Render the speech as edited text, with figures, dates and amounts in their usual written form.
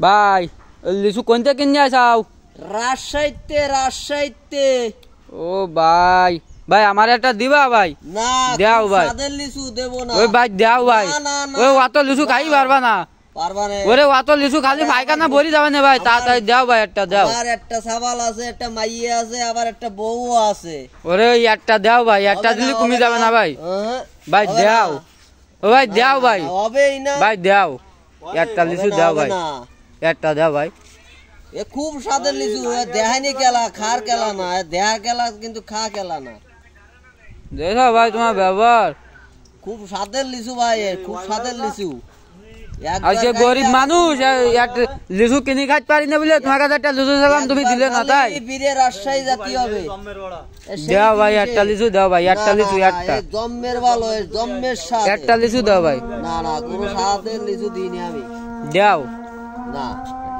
ভাই লিচু কোনটা কিনে আসাও? রাজশাহীতে। ও ভাই ভাই আমার একটা দিবা ভাই? না দাও ভাই। সাদের লিচু দেব না। ওই ভাই দাও ভাই। ওই অত লিচু খাই পারবা না। পারবা না। ওরে অত লিচু খালি পায়খানা ভরি যাবে না ভাই, তাড়াতাড়ি দাও ভাই, একটা দাও। আর একটা সাবাল আছে, একটা মাইয়ে আছে, আবার একটা বউ আছে। ওরে ওই একটা দাও ভাই, একটা দিলে কমে যাবে না ভাই। ভাই দাও, ও ভাই দাও ভাই। হবেই না ভাই দাও, একটা লিচু দাও ভাই, একটা দাও ভাই। এ খুব স্বাদের লিচু, দেখায়নি কেলা, খার কেলা না, দেহা কেলা কিন্তু খা কেলা না। দেখো ভাই তোমার ব্যবহার। খুব স্বাদের লিচু ভাই, খুব স্বাদের লিচু। আজকে গরিব মানুষ একটা লিচু কিনে খাইতে পারি না বলে তোমার কাছে একটা লিচু চাইলাম, তুমি দিলে না। তাই বীরে রাজশাহী জাতি হবে। দাও ভাই একটা লিচু দাও ভাই, একটা লিচু, একটা জম্মের ভালো, জম্মের স্বাদ। একটা লিচু দাও ভাই। না না, কোনো স্বাদের লিচু দিইনি আমি। দাও না।